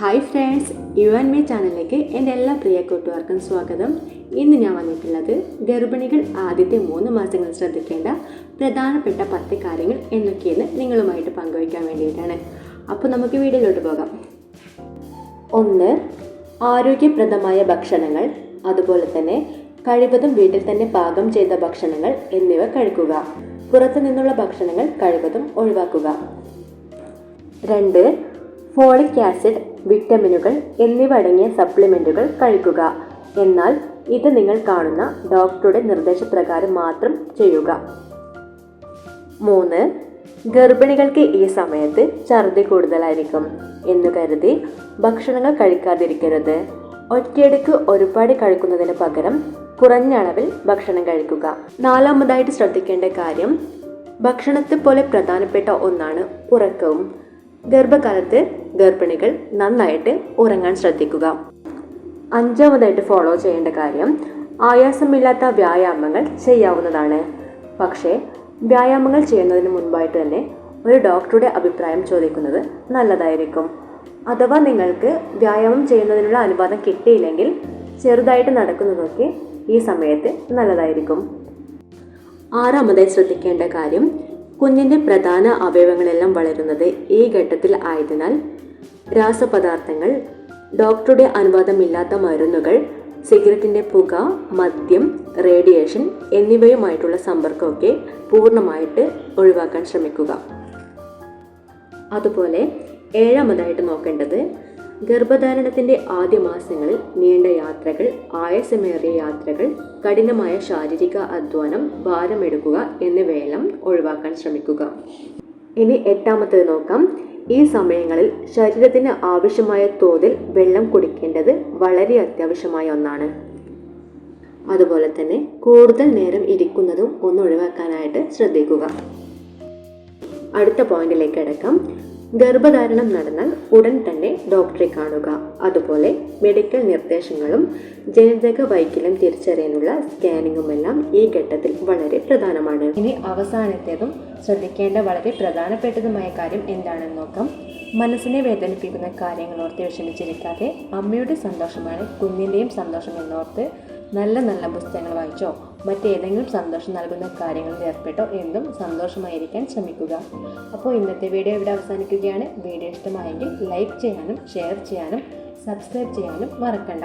Hi friends, you and me ചാനലിലേക്ക് എൻ്റെ എല്ലാ പ്രിയ കൂട്ടുകാർക്കും സ്വാഗതം. ഇന്ന് ഞാൻ വന്നിട്ടുള്ളത് ഗർഭിണികൾ ആദ്യത്തെ 3 മാസങ്ങൾ ശ്രദ്ധിക്കേണ്ട പ്രധാനപ്പെട്ട 10 കാര്യങ്ങൾ എന്തൊക്കെയെന്ന് നിങ്ങളുമായിട്ട് പങ്കുവയ്ക്കാൻ വേണ്ടിയിട്ടാണ്. അപ്പോൾ നമുക്ക് വീഡിയോയിലോട്ട് പോകാം. 1. ആരോഗ്യപ്രദമായ ഭക്ഷണങ്ങൾ, അതുപോലെ തന്നെ കഴിവതും വീട്ടിൽ തന്നെ പാകം ചെയ്ത ഭക്ഷണങ്ങൾ എന്നിവ കഴിക്കുക. പുറത്തു നിന്നുള്ള ഭക്ഷണങ്ങൾ കഴിവതും ഒഴിവാക്കുക. 2. ഫോളിക് ആസിഡ്, വിറ്റമിനുകൾ എന്നിവ അടങ്ങിയ സപ്ലിമെൻറ്റുകൾ കഴിക്കുക. എന്നാൽ ഇത് നിങ്ങൾ കാണുന്ന ഡോക്ടറുടെ നിർദ്ദേശപ്രകാരം മാത്രം ചെയ്യുക. 3. ഗർഭിണികൾക്ക് ഈ സമയത്ത് ഛർദി കൂടുതലായിരിക്കും എന്ന് കരുതി ഭക്ഷണങ്ങൾ കഴിക്കാതിരിക്കരുത്. ഒറ്റയടിക്ക് ഒരുപാട് കഴിക്കുന്നതിന് പകരം കുറഞ്ഞ അളവിൽ ഭക്ഷണം കഴിക്കുക. 4. ശ്രദ്ധിക്കേണ്ട കാര്യം, ഭക്ഷണത്തെ പോലെ പ്രധാനപ്പെട്ട ഒന്നാണ് ഉറക്കവും. ഗർഭകാലത്ത് ഗർഭിണികൾ നന്നായിട്ട് ഉറങ്ങാൻ ശ്രദ്ധിക്കുക. 5. ഫോളോ ചെയ്യേണ്ട കാര്യം, ആയാസമില്ലാത്ത വ്യായാമങ്ങൾ ചെയ്യാവുന്നതാണ്. പക്ഷേ വ്യായാമങ്ങൾ ചെയ്യുന്നതിന് മുൻപായിട്ട് തന്നെ ഒരു ഡോക്ടറുടെ അഭിപ്രായം ചോദിക്കുന്നത് നല്ലതായിരിക്കും. അഥവാ നിങ്ങൾക്ക് വ്യായാമം ചെയ്യുന്നതിനുള്ള അനുവാദം കിട്ടിയില്ലെങ്കിൽ ചെറുതായിട്ട് നടക്കുന്നതൊക്കെ ഈ സമയത്ത് നല്ലതായിരിക്കും. 6. ശ്രദ്ധിക്കേണ്ട കാര്യം, കുഞ്ഞിൻ്റെ പ്രധാന അവയവങ്ങളെല്ലാം വളരുന്നത് ഈ ഘട്ടത്തിൽ ആയതിനാൽ രാസപദാർത്ഥങ്ങൾ, ഡോക്ടറുടെ അനുവാദമില്ലാത്ത മരുന്നുകൾ, സിഗരറ്റിൻ്റെ പുക, മദ്യം, റേഡിയേഷൻ എന്നിവയുമായിട്ടുള്ള സമ്പർക്കമൊക്കെ പൂർണ്ണമായിട്ട് ഒഴിവാക്കാൻ ശ്രമിക്കുക. അതുപോലെ 7. നോക്കേണ്ടത്, ഗർഭധാരണത്തിൻ്റെ ആദ്യ മാസങ്ങളിൽ നീണ്ട യാത്രകൾ, ആയാസമേറിയ യാത്രകൾ, കഠിനമായ ശാരീരിക അധ്വാനം, ഭാരമെടുക്കുക എന്നിവയെല്ലാം ഒഴിവാക്കാൻ ശ്രമിക്കുക. ഇനി 8. നോക്കാം. ഈ സമയങ്ങളിൽ ശരീരത്തിന് ആവശ്യമായ തോതിൽ വെള്ളം കുടിക്കേണ്ടത് വളരെ അത്യാവശ്യമായ ഒന്നാണ്. അതുപോലെ തന്നെ കൂടുതൽ നേരം ഇരിക്കുന്നതും ഒന്ന് ഒഴിവാക്കാനായിട്ട് ശ്രദ്ധിക്കുക. അടുത്ത പോയിന്റിലേക്ക് കിടക്കാം. ഗർഭധാരണം നടന്നാൽ ഉടൻ തന്നെ ഡോക്ടറെ കാണുക. അതുപോലെ മെഡിക്കൽ നിർദ്ദേശങ്ങളും ജനിതക വൈകല്യം തിരിച്ചറിയാനുള്ള സ്കാനിങ്ങുമെല്ലാം ഈ ഘട്ടത്തിൽ വളരെ പ്രധാനമാണ്. ഇനി അവസാനത്തേതും ശ്രദ്ധിക്കേണ്ട വളരെ പ്രധാനപ്പെട്ടതുമായ കാര്യം എന്താണെന്ന് നോക്കാം. മനസ്സിനെ വേദനിപ്പിക്കുന്ന കാര്യങ്ങൾ ഓർത്ത് വിഷമിച്ചിരിക്കാതെ അമ്മയുടെ സന്തോഷമാണ് കുഞ്ഞിൻ്റെയും സന്തോഷം എന്നോർത്ത് നല്ല നല്ല പുസ്തകങ്ങൾ വായിച്ചോ മറ്റേതെങ്കിലും സന്തോഷം നൽകുന്ന കാര്യങ്ങളിൽ ഏർപ്പെട്ടോ എന്തും സന്തോഷമായിരിക്കാൻ ശ്രമിക്കുക. അപ്പോൾ ഇന്നത്തെ വീഡിയോ ഇവിടെ അവസാനിക്കുകയാണ്. വീഡിയോ ഇഷ്ടമായെങ്കിൽ ലൈക്ക് ചെയ്യാനും ഷെയർ ചെയ്യാനും സബ്സ്ക്രൈബ് ചെയ്യാനും മറക്കണ്ട.